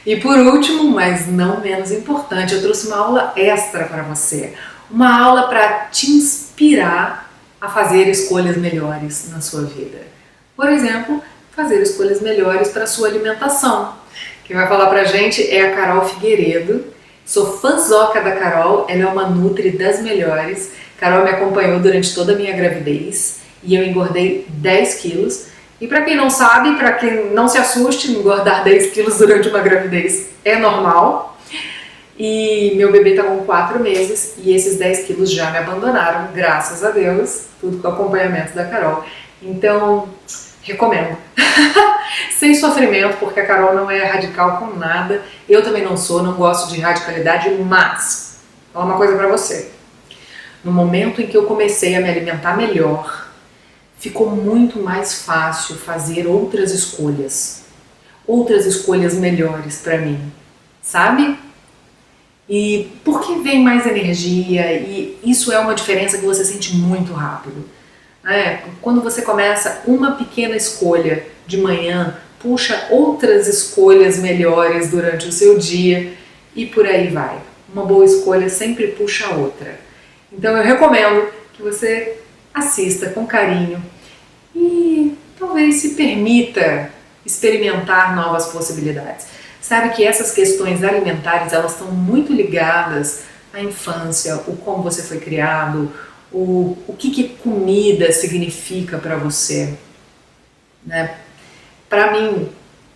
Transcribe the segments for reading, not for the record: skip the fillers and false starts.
E por último, mas não menos importante, eu trouxe uma aula extra para você. Uma aula para te inspirar a fazer escolhas melhores na sua vida. Por exemplo, fazer escolhas melhores para a sua alimentação. Quem vai falar pra gente é a Carol Figueiredo. Sou fãzoca da Carol, ela é uma nutri das melhores. Carol me acompanhou durante toda a minha gravidez e eu engordei 10 quilos. E para quem não sabe, para quem não se assuste, engordar 10 quilos durante uma gravidez é normal. E meu bebê está com 4 meses e esses 10 quilos já me abandonaram, graças a Deus, tudo com o acompanhamento da Carol. Então, recomendo. Sem sofrimento, porque a Carol não é radical com nada. Eu também não sou, não gosto de radicalidade, mas vou falar uma coisa pra você. No momento em que eu comecei a me alimentar melhor, ficou muito mais fácil fazer outras escolhas melhores pra mim, sabe? E porque vem mais energia e isso é uma diferença que você sente muito rápido. Quando você começa uma pequena escolha de manhã, puxa outras escolhas melhores durante o seu dia e por aí vai. Uma boa escolha sempre puxa outra. Então eu recomendo que você assista com carinho e talvez se permita experimentar novas possibilidades. Sabe que essas questões alimentares, elas estão muito ligadas à infância, o como você foi criado, o que comida significa para você, né? Para mim,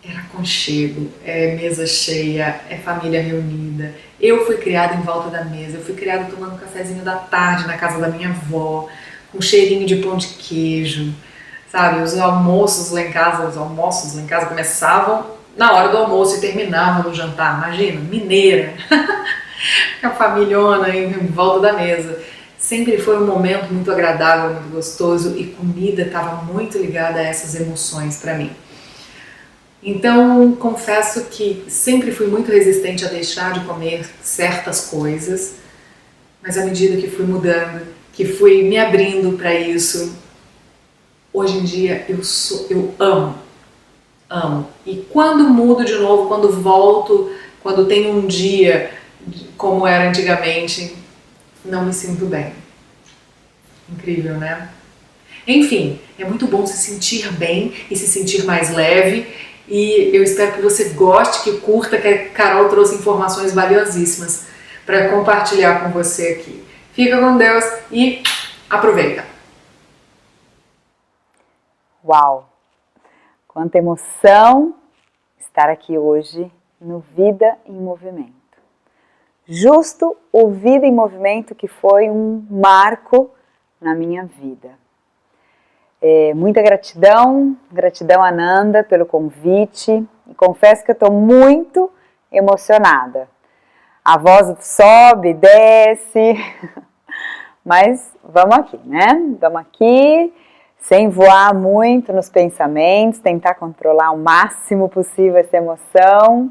era aconchego, é mesa cheia, é família reunida. Eu fui criada em volta da mesa, eu fui criada tomando um cafezinho da tarde na casa da minha avó, com cheirinho de pão de queijo, sabe? Os almoços lá em casa começavam na hora do almoço e terminavam no jantar. Imagina, mineira, a familhona em volta da mesa. Sempre foi um momento muito agradável, muito gostoso e comida estava muito ligada a essas emoções para mim. Então, confesso que sempre fui muito resistente a deixar de comer certas coisas, mas à medida que fui mudando, que fui me abrindo para isso, hoje em dia eu amo. E quando mudo de novo, quando volto, quando tenho um dia como era antigamente, não me sinto bem. Incrível, né? Enfim, é muito bom se sentir bem e se sentir mais leve. E eu espero que você goste, que curta, que a Carol trouxe informações valiosíssimas para compartilhar com você aqui. Fica com Deus e aproveita! Uau! Quanta emoção estar aqui hoje no Vida em Movimento. Justo o Vida em Movimento que foi um marco na minha vida. Muita gratidão Ananda pelo convite e confesso que eu estou muito emocionada. A voz sobe, desce, mas vamos aqui, né? Vamos aqui, sem voar muito nos pensamentos, tentar controlar o máximo possível essa emoção,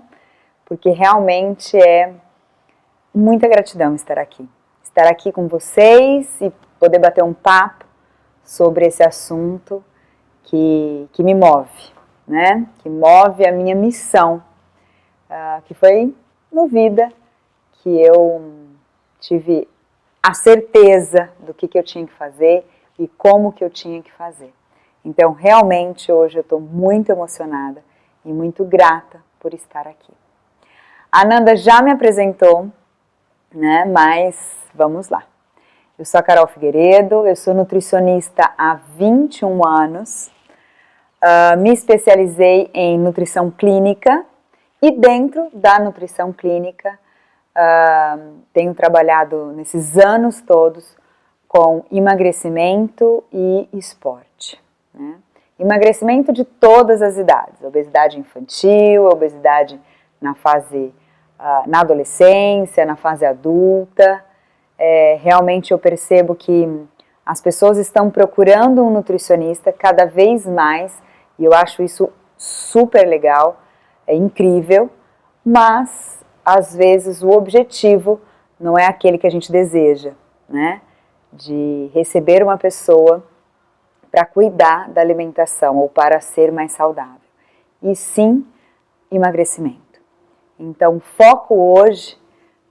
porque realmente é muita gratidão estar aqui com vocês e poder bater um papo sobre esse assunto que me move, né? Que move a minha missão, que foi no Vida que eu tive a certeza do que eu tinha que fazer e como que eu tinha que fazer. Então, realmente, hoje eu estou muito emocionada e muito grata por estar aqui. A Ananda já me apresentou, né? Mas vamos lá. Eu sou a Carol Figueiredo, eu sou nutricionista há 21 anos, me especializei em nutrição clínica e dentro da nutrição clínica tenho trabalhado nesses anos todos com emagrecimento e esporte, né? Emagrecimento de todas as idades, obesidade infantil, obesidade na adolescência, na fase adulta. Realmente eu percebo que as pessoas estão procurando um nutricionista cada vez mais e eu acho isso super legal, é incrível, mas às vezes o objetivo não é aquele que a gente deseja, né? De receber uma pessoa para cuidar da alimentação ou para ser mais saudável, e sim emagrecimento. Então, o foco hoje,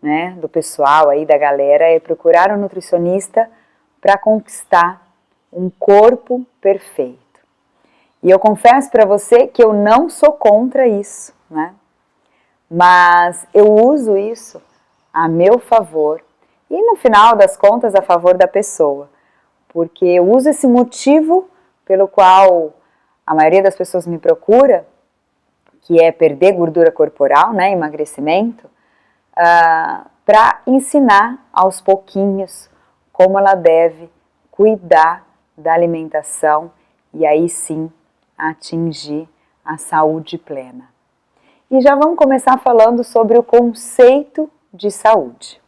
né, do pessoal aí, da galera, é procurar um nutricionista para conquistar um corpo perfeito. E eu confesso para você que eu não sou contra isso, né? Mas eu uso isso a meu favor e no final das contas a favor da pessoa, porque eu uso esse motivo pelo qual a maioria das pessoas me procura, que é perder gordura corporal, né, emagrecimento, para ensinar aos pouquinhos como ela deve cuidar da alimentação e aí sim atingir a saúde plena. E já vamos começar falando sobre o conceito de saúde.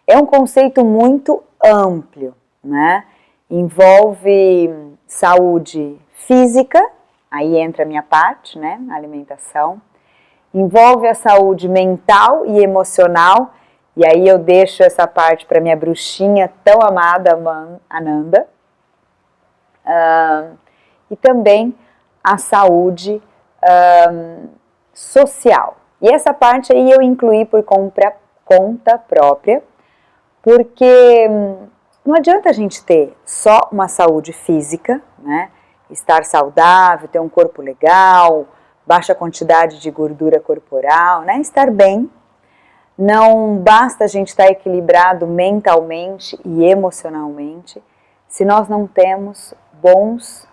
É um conceito muito amplo, né? Envolve saúde física, aí entra a minha parte, né? Alimentação. Envolve a saúde mental e emocional, e aí eu deixo essa parte para minha bruxinha tão amada, Ananda. E também a saúde social. E essa parte aí eu incluí por conta própria, porque não adianta a gente ter só uma saúde física, né? Estar saudável, ter um corpo legal, baixa quantidade de gordura corporal, né? Estar bem. Não basta a gente estar equilibrado mentalmente e emocionalmente se nós não temos bons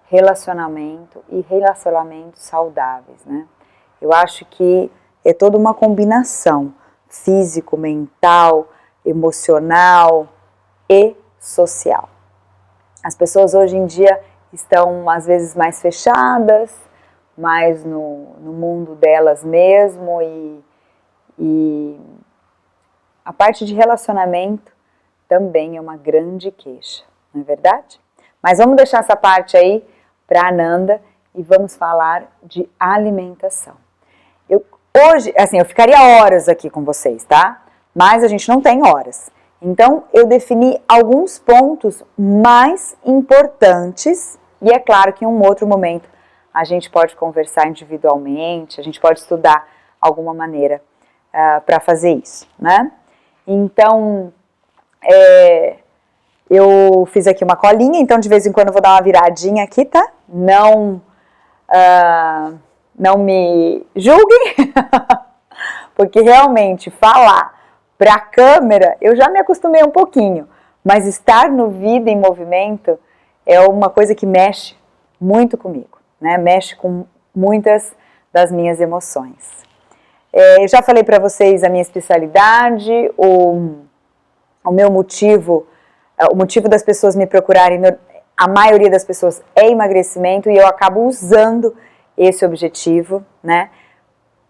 relacionamentos e relacionamentos saudáveis, né? Eu acho que é toda uma combinação físico, mental, emocional e social. As pessoas hoje em dia estão às vezes mais fechadas, mais no mundo delas mesmo e a parte de relacionamento também é uma grande queixa, não é verdade? Mas vamos deixar essa parte aí para Ananda e vamos falar de alimentação. Hoje, assim, eu ficaria horas aqui com vocês, tá? Mas a gente não tem horas. Então, eu defini alguns pontos mais importantes e é claro que em um outro momento a gente pode conversar individualmente, a gente pode estudar alguma maneira para fazer isso, né? Então, eu fiz aqui uma colinha, então de vez em quando eu vou dar uma viradinha aqui, tá? Não me julguem, porque realmente falar para a câmera eu já me acostumei um pouquinho, mas estar no Vida em Movimento é uma coisa que mexe muito comigo, né? Mexe com muitas das minhas emoções. Eu já falei para vocês a minha especialidade, o meu motivo, o motivo das pessoas me procurarem, a maioria das pessoas é emagrecimento e eu acabo usando esse objetivo, né,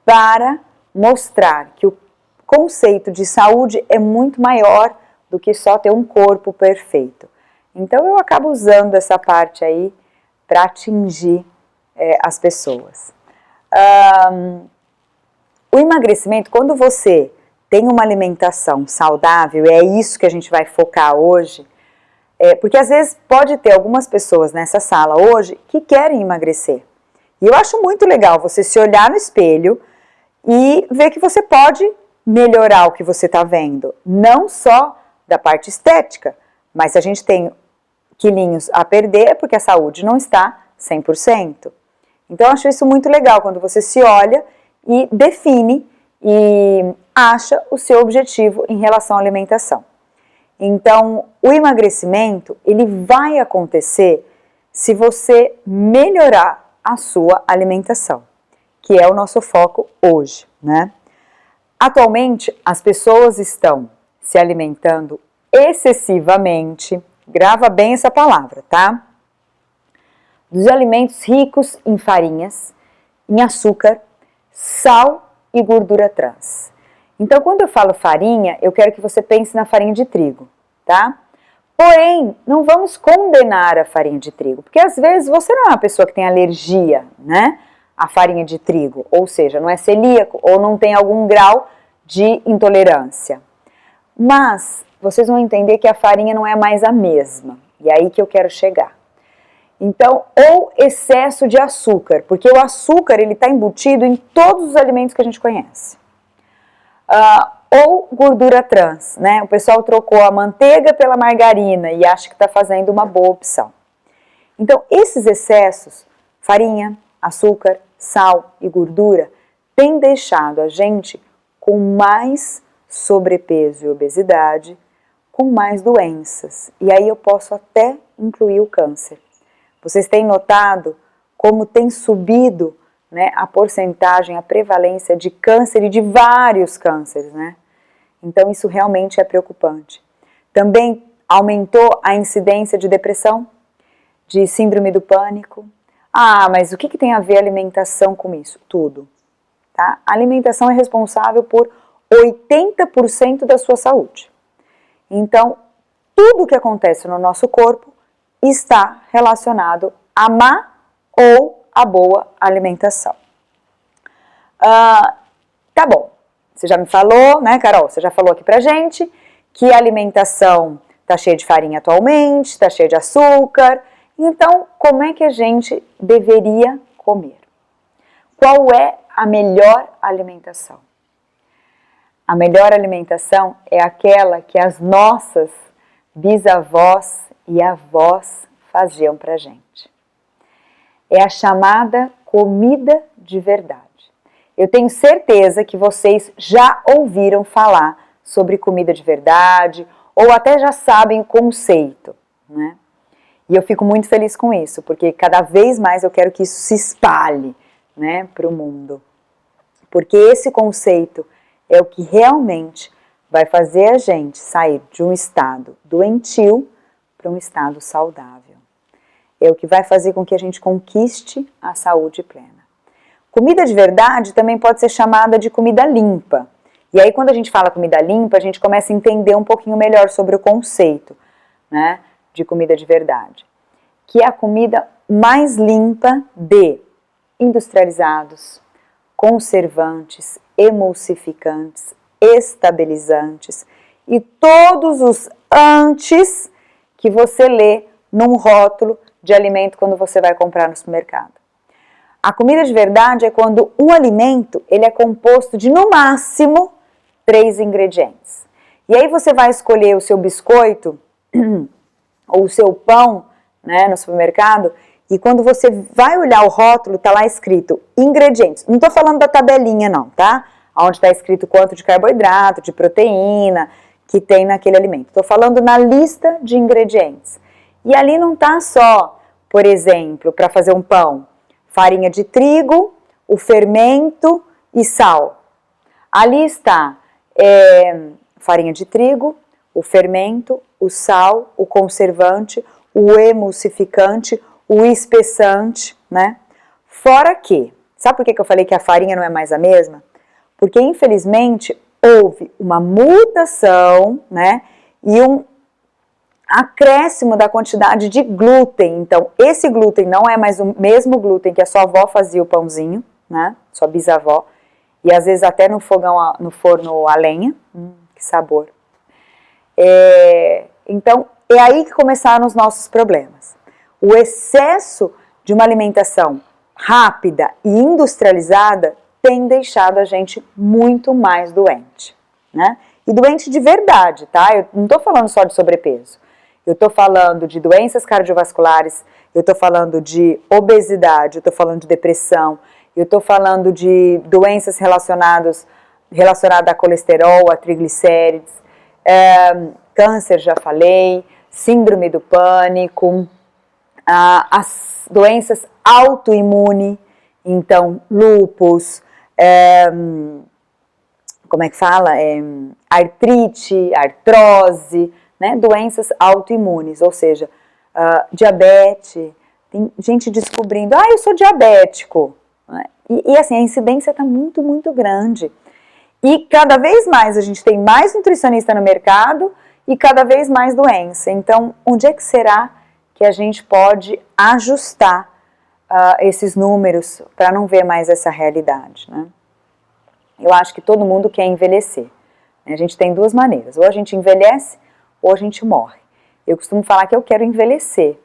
para mostrar que o conceito de saúde é muito maior do que só ter um corpo perfeito. Então eu acabo usando essa parte aí para atingir as pessoas. O emagrecimento, quando você tem uma alimentação saudável, é isso que a gente vai focar hoje, porque às vezes pode ter algumas pessoas nessa sala hoje que querem emagrecer. E eu acho muito legal você se olhar no espelho e ver que você pode melhorar o que você está vendo. Não só da parte estética, mas se a gente tem quilinhos a perder é porque a saúde não está 100%. Então eu acho isso muito legal, quando você se olha e define e acha o seu objetivo em relação à alimentação. Então, o emagrecimento, ele vai acontecer se você melhorar a sua alimentação, que é o nosso foco hoje, né? Atualmente, as pessoas estão se alimentando excessivamente, grava bem essa palavra, tá? Dos alimentos ricos em farinhas, em açúcar, sal e gordura trans. Então, quando eu falo farinha, eu quero que você pense na farinha de trigo, tá? Porém, não vamos condenar a farinha de trigo, porque às vezes você não é uma pessoa que tem alergia, né, à farinha de trigo, ou seja, não é celíaco ou não tem algum grau de intolerância. Mas vocês vão entender que a farinha não é mais a mesma, e é aí que eu quero chegar. Então, ou excesso de açúcar, porque o açúcar ele está embutido em todos os alimentos que a gente conhece. Ou gordura trans, né? O pessoal trocou a manteiga pela margarina e acha que está fazendo uma boa opção. Então, esses excessos, farinha, açúcar, sal e gordura, têm deixado a gente com mais sobrepeso e obesidade, com mais doenças. E aí eu posso até incluir o câncer. Vocês têm notado como tem subido, né, a porcentagem, a prevalência de câncer e de vários cânceres, né? Então isso realmente é preocupante. Também aumentou a incidência de depressão, de síndrome do pânico. Mas o que tem a ver a alimentação com isso? Tudo. Tá? A alimentação é responsável por 80% da sua saúde. Então, tudo que acontece no nosso corpo está relacionado à má ou à boa alimentação. Tá bom, você já me falou, né, Carol? Você já falou aqui pra gente que a alimentação tá cheia de farinha atualmente, tá cheia de açúcar. Então, como é que a gente deveria comer? Qual é a melhor alimentação? A melhor alimentação é aquela que as nossas bisavós e avós faziam pra gente. É a chamada comida de verdade. Eu tenho certeza que vocês já ouviram falar sobre comida de verdade ou até já sabem o conceito, né? E eu fico muito feliz com isso, porque cada vez mais eu quero que isso se espalhe, né, para o mundo. Porque esse conceito é o que realmente vai fazer a gente sair de um estado doentio para um estado saudável. É o que vai fazer com que a gente conquiste a saúde plena. Comida de verdade também pode ser chamada de comida limpa. E aí quando a gente fala comida limpa, a gente começa a entender um pouquinho melhor sobre o conceito, né, de comida de verdade. Que é a comida mais limpa de industrializados, conservantes, emulsificantes, estabilizantes e todos os antes que você lê num rótulo de alimento quando você vai comprar no supermercado. A comida de verdade é quando um alimento ele é composto de no máximo 3 ingredientes. E aí você vai escolher o seu biscoito ou o seu pão, né, no supermercado, e quando você vai olhar o rótulo, tá lá escrito ingredientes. Não tô falando da tabelinha não, tá? Onde está escrito quanto de carboidrato, de proteína que tem naquele alimento. Tô falando na lista de ingredientes. E ali não tá só, por exemplo, para fazer um pão, farinha de trigo, o fermento e sal. Ali está farinha de trigo, o fermento, o sal, o conservante, o emulsificante, o espessante, né? Fora que, sabe por que eu falei que a farinha não é mais a mesma? Porque infelizmente houve uma mutação, né? E um acréscimo da quantidade de glúten. Então, esse glúten não é mais o mesmo glúten que a sua avó fazia o pãozinho, né? Sua bisavó. E às vezes até no fogão, no forno a lenha. Que sabor. Então, é aí que começaram os nossos problemas. O excesso de uma alimentação rápida e industrializada tem deixado a gente muito mais doente, né? E doente de verdade, tá? Eu não tô falando só de sobrepeso. Eu tô falando de doenças cardiovasculares, eu tô falando de obesidade, eu tô falando de depressão, eu tô falando de doenças relacionadas a colesterol, a triglicérides, câncer, já falei, síndrome do pânico, as doenças autoimunes, então lúpus, como é que fala? Artrite, artrose, né? Doenças autoimunes, ou seja, diabetes, tem gente descobrindo, eu sou diabético, né? E assim, a incidência está muito, muito grande. E cada vez mais a gente tem mais nutricionista no mercado e cada vez mais doença. Então, onde é que será que a gente pode ajustar esses números para não ver mais essa realidade, né? Eu acho que todo mundo quer envelhecer. A gente tem 2 maneiras, ou a gente envelhece ou a gente morre. Eu costumo falar que eu quero envelhecer,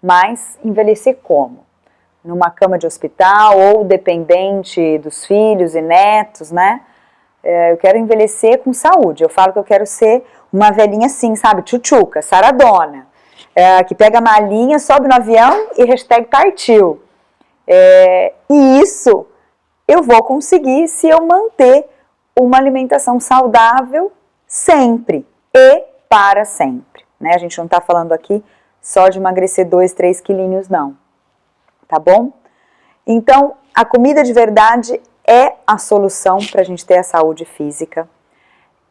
mas envelhecer como? Numa cama de hospital ou dependente dos filhos e netos, né? Eu quero envelhecer com saúde. Eu falo que eu quero ser uma velhinha assim, sabe? Tchutchuca, saradona. Que pega a malinha, sobe no avião e hashtag partiu. E isso eu vou conseguir se eu manter uma alimentação saudável sempre e para sempre. Né? A gente não está falando aqui só de emagrecer 2, 3 quilinhos, não. Tá bom? Então, a comida de verdade é a solução para a gente ter a saúde física.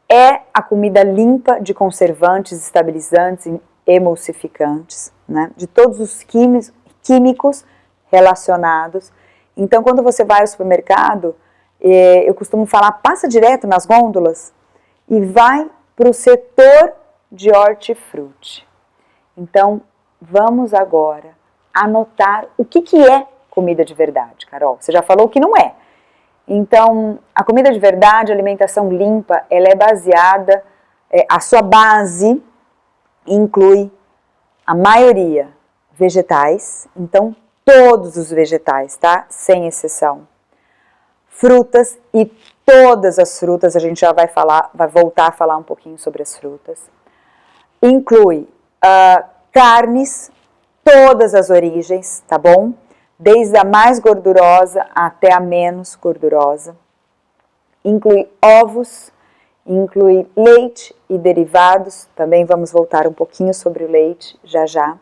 É a comida limpa de conservantes, estabilizantes e emulsificantes, né? De todos os químicos relacionados. Então, quando você vai ao supermercado, eu costumo falar, passa direto nas gôndolas e vai para o setor de hortifruti. Então, vamos agora anotar o que é comida de verdade, Carol. Você já falou que não é. Então, a comida de verdade, a alimentação limpa, ela é baseada, a sua base inclui a maioria vegetais, então todos os vegetais, tá? Sem exceção. Frutas e todas as frutas, a gente já vai voltar a falar um pouquinho sobre as frutas. Inclui carnes, todas as origens, tá bom? Desde a mais gordurosa até a menos gordurosa. Inclui ovos, inclui leite e derivados, também vamos voltar um pouquinho sobre o leite já já.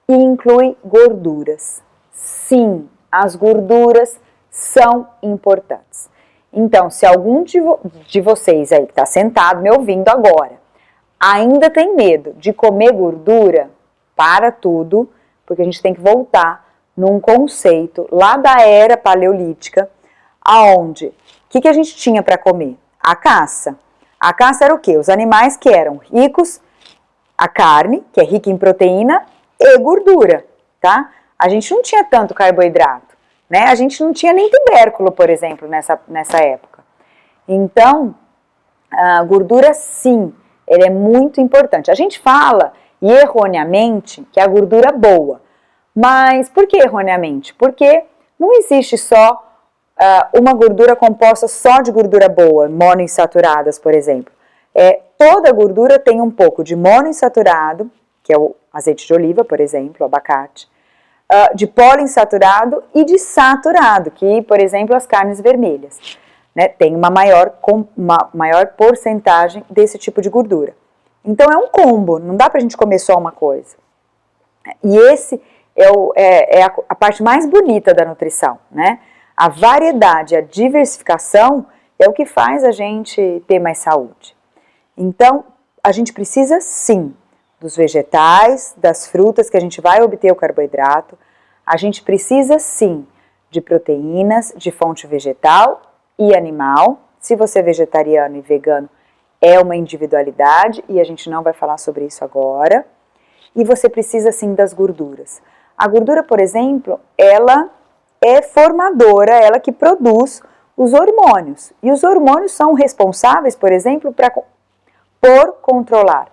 E inclui gorduras. Sim, as gorduras são importantes. Então, se algum de vocês aí que está sentado me ouvindo agora, ainda tem medo de comer gordura, para tudo, porque a gente tem que voltar num conceito lá da era paleolítica, aonde, o que a gente tinha para comer? A caça. A caça era o quê? Os animais que eram ricos, a carne, que é rica em proteína, e gordura, tá? A gente não tinha tanto carboidrato, né? A gente não tinha nem tubérculo, por exemplo, nessa época. Então, a gordura, sim, ela é muito importante. A gente fala, e erroneamente, que a gordura é boa. Mas por que erroneamente? Porque não existe só uma gordura composta só de gordura boa, monoinsaturadas, por exemplo. Toda gordura tem um pouco de monoinsaturado, que é o azeite de oliva, por exemplo, o abacate, de poliinsaturado e de saturado, que, por exemplo, as carnes vermelhas, né, tem uma maior porcentagem desse tipo de gordura. Então é um combo, não dá pra gente comer só uma coisa. E esse é a parte mais bonita da nutrição, né? A variedade, a diversificação é o que faz a gente ter mais saúde. Então, a gente precisa sim dos vegetais, das frutas que a gente vai obter o carboidrato, a gente precisa sim de proteínas de fonte vegetal e animal. Se você é vegetariano e vegano, é uma individualidade e a gente não vai falar sobre isso agora. E você precisa sim das gorduras. A gordura, por exemplo, ela é formadora, ela que produz os hormônios. E os hormônios são responsáveis, por exemplo, por controlar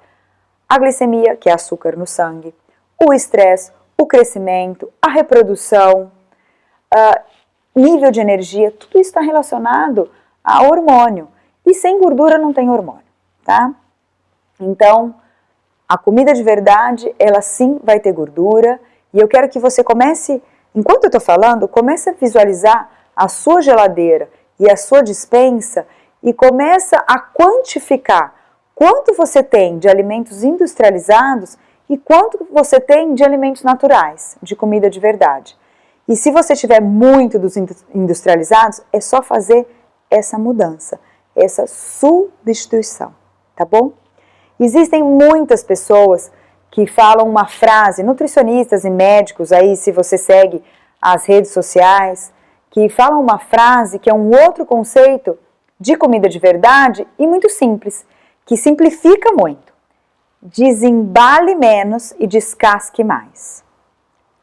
a glicemia, que é açúcar no sangue, o estresse, o crescimento, a reprodução, nível de energia, tudo isso está relacionado a hormônio. E sem gordura não tem hormônio, tá? Então, a comida de verdade, ela sim vai ter gordura. E eu quero que você comece, enquanto eu estou falando, comece a visualizar a sua geladeira e a sua despensa e começa a quantificar quanto você tem de alimentos industrializados e quanto você tem de alimentos naturais, de comida de verdade. E se você tiver muito dos industrializados, é só fazer essa mudança, essa substituição, tá bom? Existem muitas pessoas que falam uma frase, nutricionistas e médicos, aí se você segue as redes sociais, que falam uma frase que é um outro conceito de comida de verdade e muito simples, que simplifica muito. Desembale menos e descasque mais.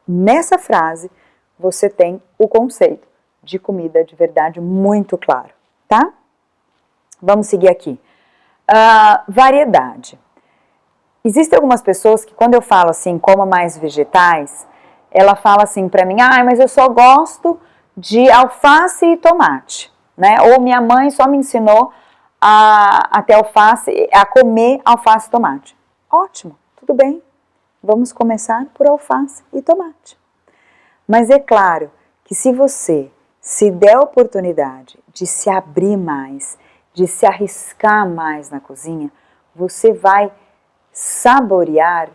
Nessa frase, você tem o conceito de comida de verdade muito claro, tá? Vamos seguir aqui. Variedade. Existem algumas pessoas que quando eu falo assim, coma mais vegetais, ela fala assim pra mim, mas eu só gosto de alface e tomate, né? Ou minha mãe só me ensinou a ter alface, a comer alface e tomate. Ótimo, tudo bem. Vamos começar por alface e tomate. Mas é claro que se você se der a oportunidade de se abrir mais, de se arriscar mais na cozinha, você vai saborear,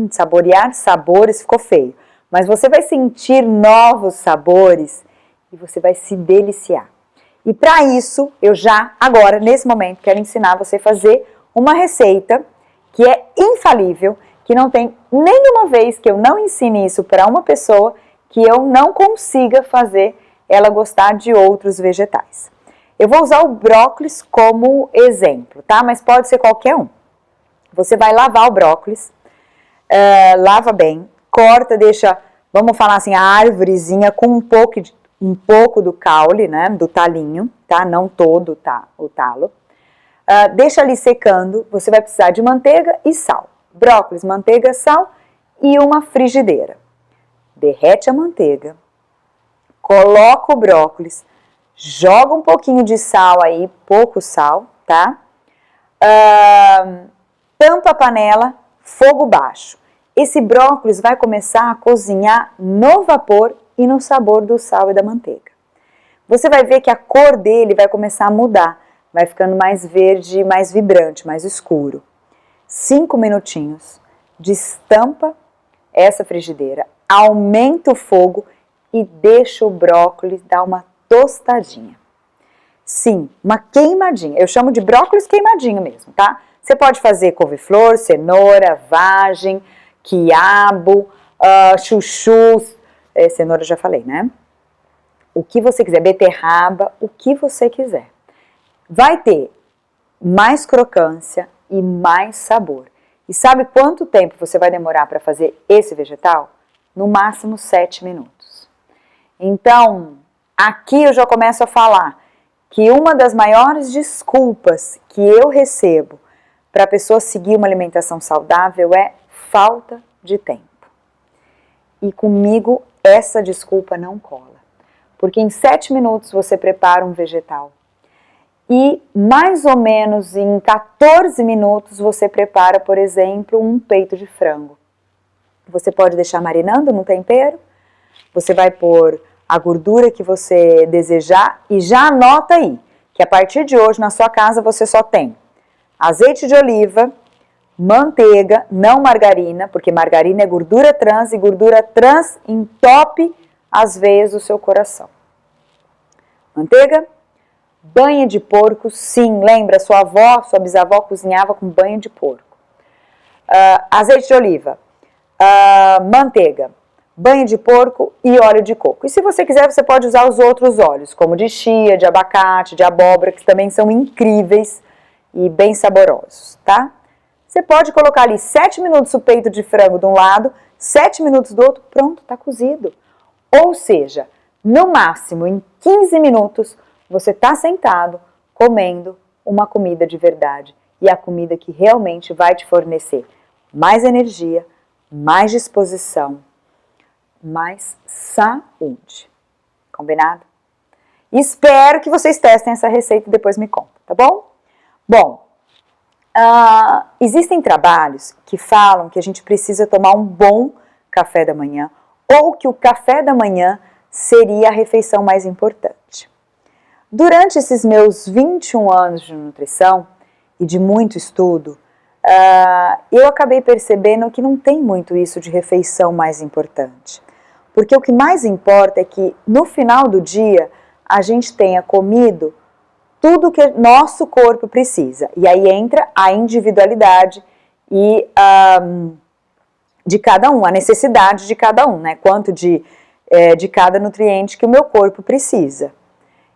saborear sabores ficou feio, mas você vai sentir novos sabores e você vai se deliciar. E para isso, eu já agora, nesse momento, quero ensinar você a fazer uma receita que é infalível, que não tem nenhuma vez que eu não ensine isso para uma pessoa que eu não consiga fazer ela gostar de outros vegetais. Eu vou usar o brócolis como exemplo, tá? Mas pode ser qualquer um. Você vai lavar o brócolis, lava bem, corta, deixa, vamos falar assim, a árvorezinha com um pouco do caule, né? Do talinho, tá? Não todo o talo. Deixa ali secando, você vai precisar de manteiga e sal. Brócolis, manteiga, sal e uma frigideira. Derrete a manteiga, coloca o brócolis, joga um pouquinho de sal aí, pouco sal, tá? Tampa a panela, fogo baixo. Esse brócolis vai começar a cozinhar no vapor e no sabor do sal e da manteiga. Você vai ver que a cor dele vai começar a mudar, vai ficando mais verde, mais vibrante, mais escuro. 5 minutinhos, destampa essa frigideira, aumenta o fogo e deixa o brócolis dar uma tostadinha. Sim, uma queimadinha. Eu chamo de brócolis queimadinho mesmo, tá? Você pode fazer couve-flor, cenoura, vagem, quiabo, chuchu, cenoura eu já falei, né? O que você quiser, beterraba, o que você quiser. Vai ter mais crocância e mais sabor. E sabe quanto tempo você vai demorar para fazer esse vegetal? No máximo 7 minutos. Então, aqui eu já começo a falar que uma das maiores desculpas que eu recebo para a pessoa seguir uma alimentação saudável é falta de tempo. E comigo essa desculpa não cola. Porque em 7 minutos você prepara um vegetal. E mais ou menos em 14 minutos você prepara, por exemplo, um peito de frango. Você pode deixar marinando no tempero, você vai pôr a gordura que você desejar e já anota aí, que a partir de hoje na sua casa você só tem azeite de oliva, manteiga, não margarina, porque margarina é gordura trans e gordura trans entope às vezes o seu coração. Manteiga, banha de porco, sim, lembra, sua avó, sua bisavó cozinhava com banha de porco. Azeite de oliva, manteiga, banha de porco e óleo de coco. E se você quiser, você pode usar os outros óleos, como de chia, de abacate, de abóbora, que também são incríveis e bem saborosos, tá? Você pode colocar ali 7 minutos o peito de frango de um lado, 7 minutos do outro, pronto, tá cozido. Ou seja, no máximo em 15 minutos, você está sentado comendo uma comida de verdade e a comida que realmente vai te fornecer mais energia, mais disposição, mais saúde. Combinado? Espero que vocês testem essa receita e depois me contam, tá bom? Bom, existem trabalhos que falam que a gente precisa tomar um bom café da manhã ou que o café da manhã seria a refeição mais importante. Durante esses meus 21 anos de nutrição e de muito estudo, eu acabei percebendo que não tem muito isso de refeição mais importante. Porque o que mais importa é que no final do dia a gente tenha comido tudo que nosso corpo precisa. E aí entra a individualidade e de cada um, a necessidade de cada um, né? Quanto de cada nutriente que o meu corpo precisa.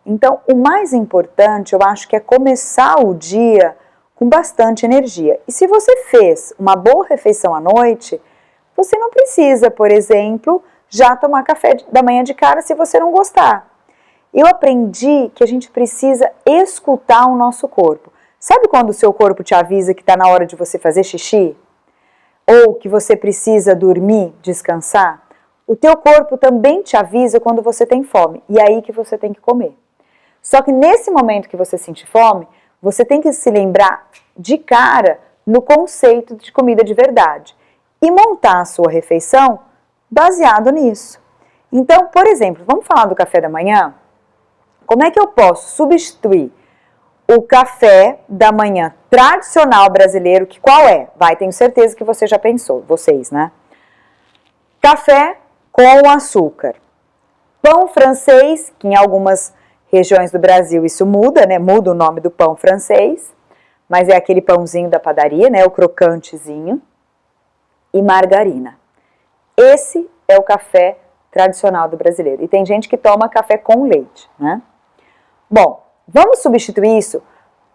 Então, o mais importante, eu acho que é começar o dia com bastante energia. E se você fez uma boa refeição à noite, você não precisa, por exemplo, já tomar café da manhã de cara se você não gostar. Eu aprendi que a gente precisa escutar o nosso corpo. Sabe quando o seu corpo te avisa que está na hora de você fazer xixi? Ou que você precisa dormir, descansar? O teu corpo também te avisa quando você tem fome, e é aí que você tem que comer. Só que nesse momento que você sentir fome, você tem que se lembrar de cara no conceito de comida de verdade e montar a sua refeição baseado nisso. Então, por exemplo, vamos falar do café da manhã? Como é que eu posso substituir o café da manhã tradicional brasileiro, que qual é? Tenho certeza que você já pensou, vocês, né? Café com açúcar. Pão francês, que em algumas regiões do Brasil isso muda, né? Muda o nome do pão francês, mas é aquele pãozinho da padaria, né? O crocantezinho. E margarina. Esse é o café tradicional do brasileiro. E tem gente que toma café com leite, né? Bom, vamos substituir isso?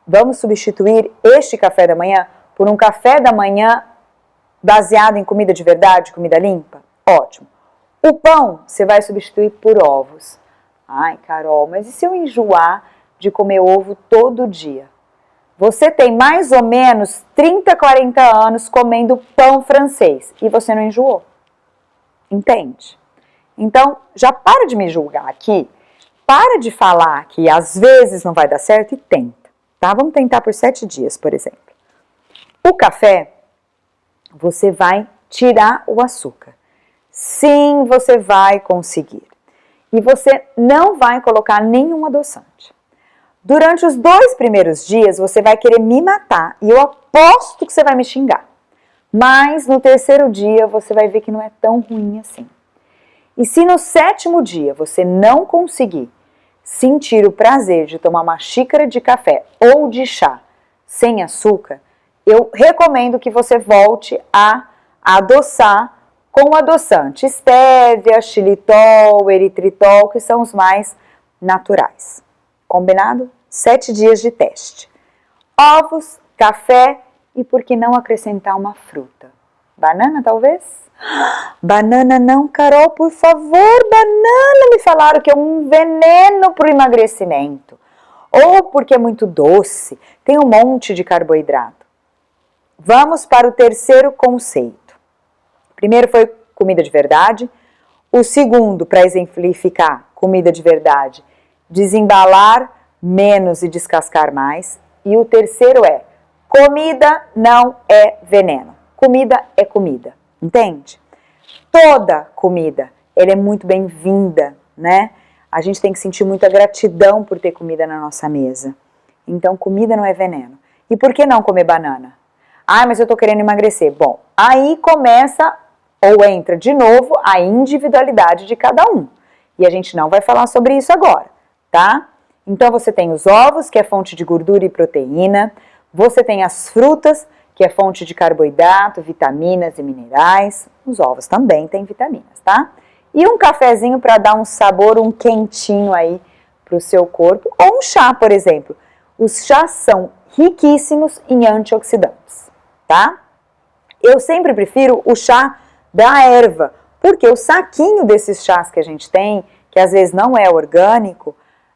Vamos substituir este café da manhã por um café da manhã baseado em comida de verdade, comida limpa? Ótimo. O pão você vai substituir por ovos. Ai, Carol, mas e se eu enjoar de comer ovo todo dia? Você tem mais ou menos 30, 40 anos comendo pão francês e você não enjoou. Entende? Então, já para de me julgar aqui. Para de falar que às vezes não vai dar certo e tenta, tá? Vamos tentar por 7 dias, por exemplo. O café, você vai tirar o açúcar. Sim, você vai conseguir. E você não vai colocar nenhum adoçante. Durante os 2 primeiros dias, você vai querer me matar e eu aposto que você vai me xingar. Mas no 3º dia, você vai ver que não é tão ruim assim. E se no 7º dia você não conseguir sentir o prazer de tomar uma xícara de café ou de chá sem açúcar, eu recomendo que você volte a adoçar com adoçante estévia, xilitol, eritritol, que são os mais naturais. Combinado? 7 dias de teste. Ovos, café e por que não acrescentar uma fruta? Banana, talvez? Banana não, Carol, por favor, banana, me falaram que é um veneno para o emagrecimento. Ou porque é muito doce, tem um monte de carboidrato. Vamos para o 3º conceito. Primeiro foi comida de verdade. O 2º, para exemplificar comida de verdade, desembalar menos e descascar mais. E o 3º é, comida não é veneno. Comida é comida. Entende? Toda comida, ela é muito bem-vinda, né? A gente tem que sentir muita gratidão por ter comida na nossa mesa. Então, comida não é veneno. E por que não comer banana? Ah, mas eu tô querendo emagrecer. Bom, aí começa ou entra de novo a individualidade de cada um. E a gente não vai falar sobre isso agora, tá? Então, você tem os ovos, que é fonte de gordura e proteína. Você tem as frutas, que é fonte de carboidrato, vitaminas e minerais. Os ovos também têm vitaminas, tá? E um cafezinho para dar um sabor, um quentinho aí para o seu corpo. Ou um chá, por exemplo. Os chás são riquíssimos em antioxidantes, tá? Eu sempre prefiro o chá da erva, porque o saquinho desses chás que a gente tem, que às vezes não é orgânico,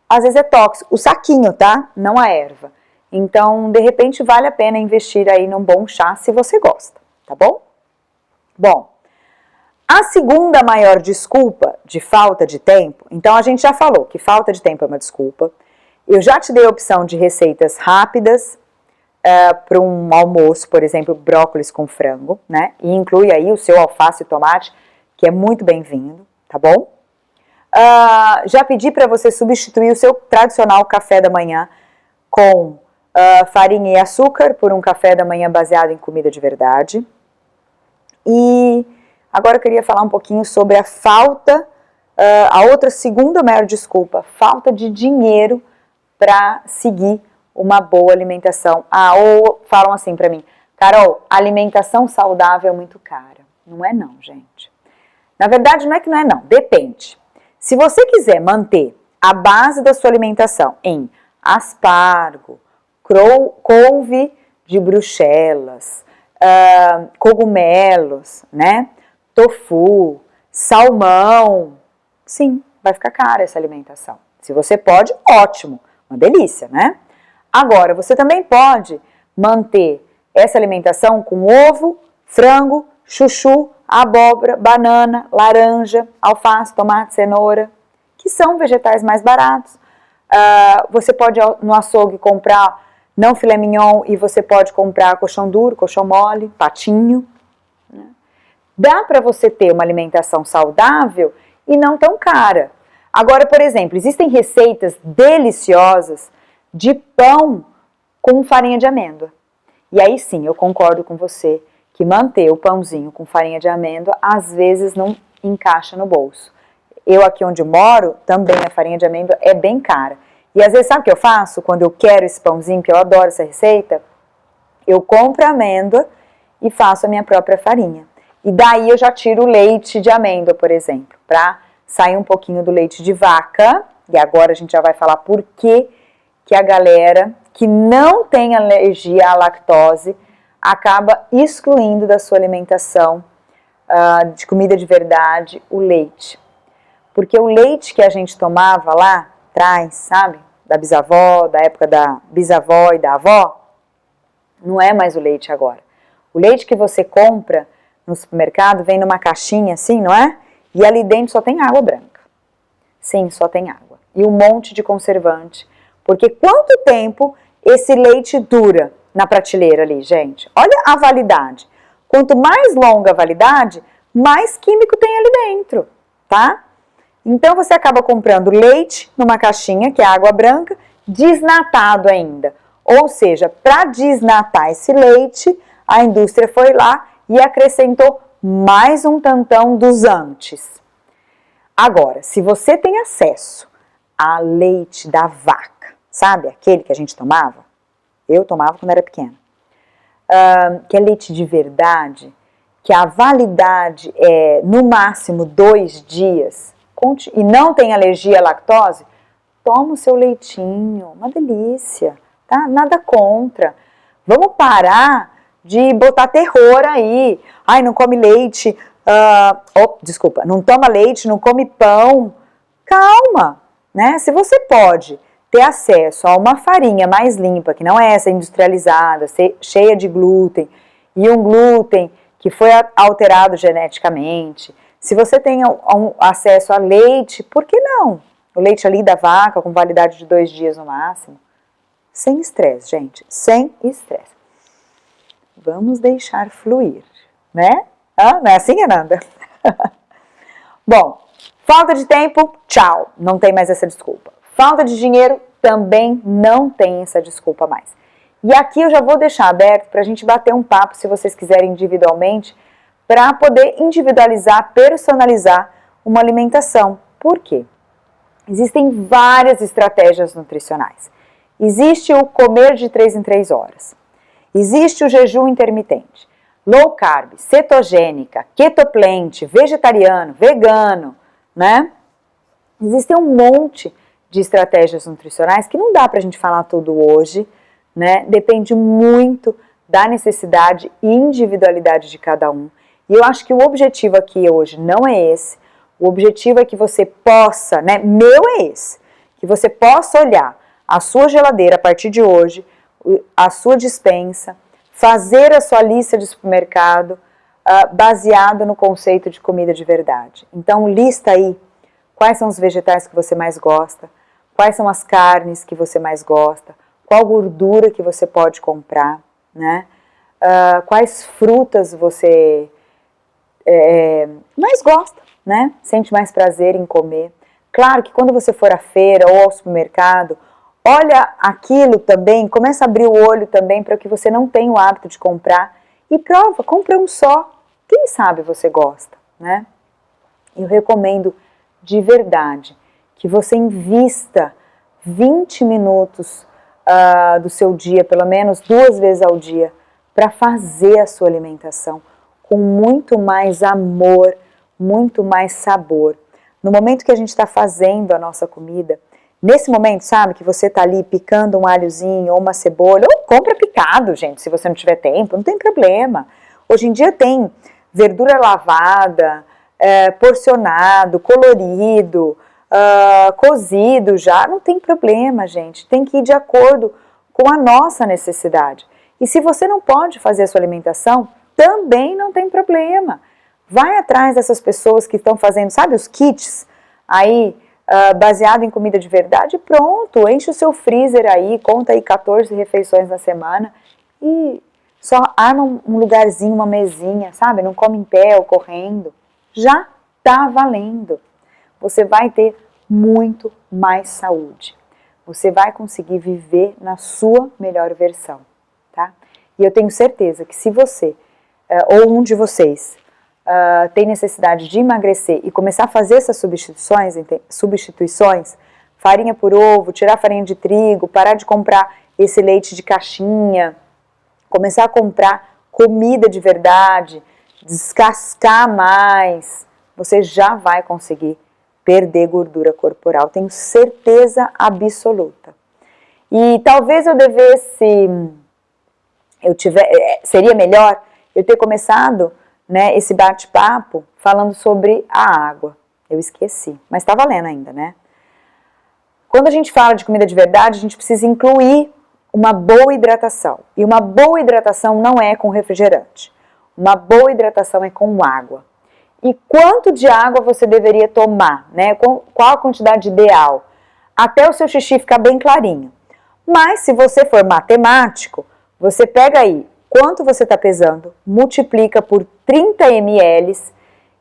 às vezes é tóxico. O saquinho, tá? Não a erva. Então, de repente, vale a pena investir aí num bom chá se você gosta, tá bom? Bom, a segunda maior desculpa de falta de tempo, então a gente já falou que falta de tempo é uma desculpa. Eu já te dei a opção de receitas rápidas para um almoço, por exemplo, brócolis com frango, né? E inclui aí o seu alface e tomate, que é muito bem-vindo, tá bom? Já pedi para você substituir o seu tradicional café da manhã com farinha e açúcar por um café da manhã baseado em comida de verdade. E agora eu queria falar um pouquinho sobre a falta, a outra segunda maior desculpa, falta de dinheiro para seguir uma boa alimentação. Ou falam assim para mim, Carol, alimentação saudável é muito cara. Não é não, gente. Na verdade, não é que não é não, depende. Se você quiser manter a base da sua alimentação em aspargo, couve de Bruxelas, cogumelos, né? Tofu, salmão, sim, vai ficar cara essa alimentação. Se você pode, ótimo, uma delícia, né? Agora, você também pode manter essa alimentação com ovo, frango, chuchu, abóbora, banana, laranja, alface, tomate, cenoura, que são vegetais mais baratos. Você pode no açougue comprar não filé mignon e você pode comprar coxão duro, coxão mole, patinho. Né? Dá para você ter uma alimentação saudável e não tão cara. Agora, por exemplo, existem receitas deliciosas de pão com farinha de amêndoa. E aí sim, eu concordo com você que manter o pãozinho com farinha de amêndoa às vezes não encaixa no bolso. Eu aqui onde moro, também a farinha de amêndoa é bem cara. E às vezes sabe o que eu faço? Quando eu quero esse pãozinho, que eu adoro essa receita, eu compro a amêndoa e faço a minha própria farinha. E daí eu já tiro o leite de amêndoa, por exemplo, para sair um pouquinho do leite de vaca. E agora a gente já vai falar por que a galera que não tem alergia à lactose acaba excluindo da sua alimentação de comida de verdade o leite. Porque o leite que a gente tomava lá atrás, sabe? Da bisavó, da época da bisavó e da avó, não é mais o leite agora. O leite que você compra no supermercado vem numa caixinha assim, não é? E ali dentro só tem água branca. Sim, só tem água. E um monte de conservante. Porque quanto tempo esse leite dura na prateleira ali, gente? Olha a validade. Quanto mais longa a validade, mais químico tem ali dentro, tá? Então você acaba comprando leite numa caixinha, que é água branca, desnatado ainda. Ou seja, para desnatar esse leite, a indústria foi lá e acrescentou mais um tantão dos antes. Agora, se você tem acesso a leite da vaca, sabe? Aquele que a gente tomava? Eu tomava quando era pequena. Que é leite de verdade, que a validade é no máximo 2 dias, e não tem alergia à lactose, toma o seu leitinho, uma delícia, tá? Nada contra. Vamos parar de botar terror aí. Ai, não come leite, desculpa, não toma leite, não come pão. Calma, né? Se você pode ter acesso a uma farinha mais limpa, que não é essa industrializada, cheia de glúten, e um glúten que foi alterado geneticamente, se você tem acesso a leite, por que não? O leite ali da vaca, com validade de 2 dias no máximo. Sem estresse, gente, sem estresse. Vamos deixar fluir, né? Não é assim, Ananda? Bom, falta de tempo, tchau, não tem mais essa desculpa. Falta de dinheiro, também não tem essa desculpa mais. E aqui eu já vou deixar aberto para a gente bater um papo, se vocês quiserem individualmente, para poder individualizar, personalizar uma alimentação. Por quê? Existem várias estratégias nutricionais. Existe o comer de 3 em 3 horas. Existe o jejum intermitente. Low carb, cetogênica, ketoplente, vegetariano, vegano, né? Existem um monte de estratégias nutricionais que não dá para a gente falar tudo hoje, né? Depende muito da necessidade e individualidade de cada um. E eu acho que o objetivo aqui hoje não é esse. O objetivo é que você possa, né? Meu é esse. Que você possa olhar a sua geladeira a partir de hoje, a sua despensa, fazer a sua lista de supermercado baseado no conceito de comida de verdade. Então, lista aí quais são os vegetais que você mais gosta, quais são as carnes que você mais gosta, qual gordura que você pode comprar, né? Quais frutas você mais gosta, né? Sente mais prazer em comer. Claro que quando você for à feira ou ao supermercado, olha aquilo também, começa a abrir o olho também para que você não tenha o hábito de comprar e prova, compra um só. Quem sabe você gosta, né? Eu recomendo de verdade que você invista 20 minutos do seu dia, pelo menos 2 vezes ao dia, para fazer a sua alimentação com muito mais amor, muito mais sabor. No momento que a gente está fazendo a nossa comida, nesse momento, sabe, que você está ali picando um alhozinho ou uma cebola, ou compra picado, gente, se você não tiver tempo, não tem problema. Hoje em dia tem verdura lavada, porcionado, colorido, cozido já, não tem problema, gente. Tem que ir de acordo com a nossa necessidade. E se você não pode fazer a sua alimentação, também não tem problema. Vai atrás dessas pessoas que estão fazendo, sabe, os kits aí, baseado em comida de verdade, pronto, enche o seu freezer aí, conta aí 14 refeições na semana e só arma um lugarzinho, uma mesinha, sabe, não come em pé ou correndo. Já tá valendo. Você vai ter muito mais saúde. Você vai conseguir viver na sua melhor versão, tá? E eu tenho certeza que se você, ou um de vocês, tem necessidade de emagrecer e começar a fazer essas substituições, farinha por ovo, tirar a farinha de trigo, parar de comprar esse leite de caixinha, começar a comprar comida de verdade, descascar mais, você já vai conseguir perder gordura corporal, tenho certeza absoluta. E talvez eu devesse, seria melhor eu ter começado, né, esse bate-papo falando sobre a água. Eu esqueci, mas tá valendo ainda, né? Quando a gente fala de comida de verdade, a gente precisa incluir uma boa hidratação. E uma boa hidratação não é com refrigerante. Uma boa hidratação é com água. E quanto de água você deveria tomar, né? Qual a quantidade ideal? Até o seu xixi ficar bem clarinho. Mas se você for matemático, você pega aí quanto você está pesando, multiplica por 30 ml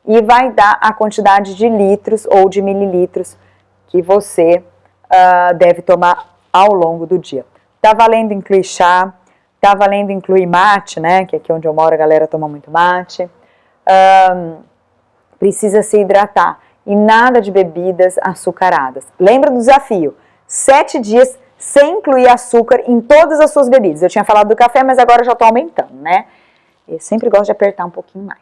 e vai dar a quantidade de litros ou de mililitros que você deve tomar ao longo do dia. Tá valendo incluir chá, tá valendo incluir mate, né? Que aqui onde eu moro a galera toma muito mate. Precisa se hidratar e nada de bebidas açucaradas. Lembra do desafio? 7 dias sem incluir açúcar em todas as suas bebidas. Eu tinha falado do café, mas agora já estou aumentando, né? Eu sempre gosto de apertar um pouquinho mais.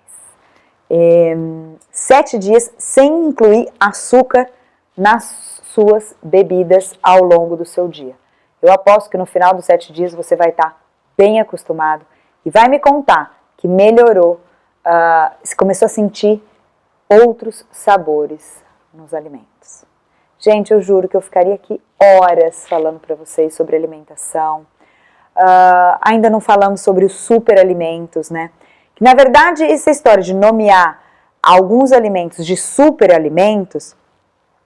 7 dias sem incluir açúcar nas suas bebidas ao longo do seu dia. Eu aposto que no final dos 7 dias você vai estar bem acostumado e vai me contar que melhorou, se começou a sentir outros sabores nos alimentos. Gente, eu juro que eu ficaria aqui horas falando para vocês sobre alimentação. Ainda não falamos sobre os superalimentos, né? Que na verdade essa história de nomear alguns alimentos de superalimentos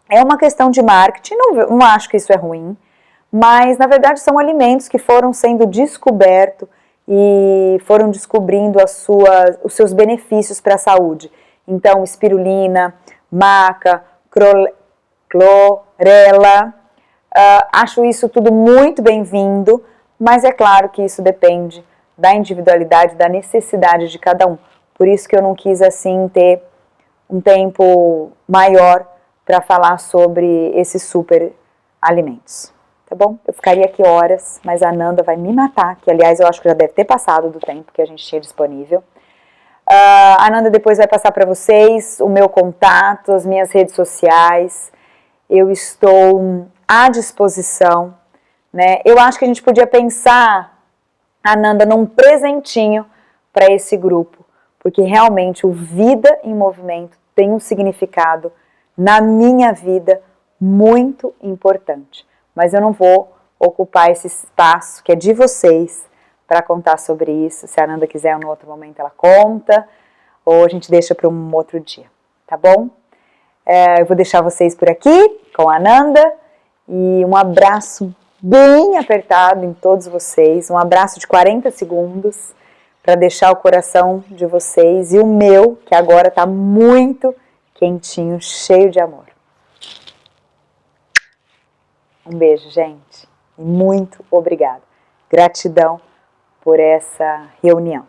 é uma questão de marketing, não acho que isso é ruim, mas na verdade são alimentos que foram sendo descobertos e foram descobrindo os seus benefícios para a saúde. Então, espirulina, maca, clorela, acho isso tudo muito bem-vindo, mas é claro que isso depende da individualidade, da necessidade de cada um. Por isso que eu não quis, assim, ter um tempo maior para falar sobre esses super alimentos, tá bom? Eu ficaria aqui horas, mas a Nanda vai me matar, que aliás eu acho que já deve ter passado do tempo que a gente tinha disponível. A Nanda depois vai passar para vocês o meu contato, as minhas redes sociais. Eu estou à disposição, né? Eu acho que a gente podia pensar, Nanda, num presentinho para esse grupo, porque realmente o Vida em Movimento tem um significado na minha vida muito importante. Mas eu não vou ocupar esse espaço que é de vocês para contar sobre isso. Se a Nanda quiser, em um outro momento ela conta, ou a gente deixa para um outro dia, tá bom? Eu vou deixar vocês por aqui com a Nanda e um abraço bem apertado em todos vocês, um abraço de 40 segundos para deixar o coração de vocês e o meu, que agora está muito quentinho, cheio de amor. Um beijo, gente, e muito obrigada. Gratidão por essa reunião.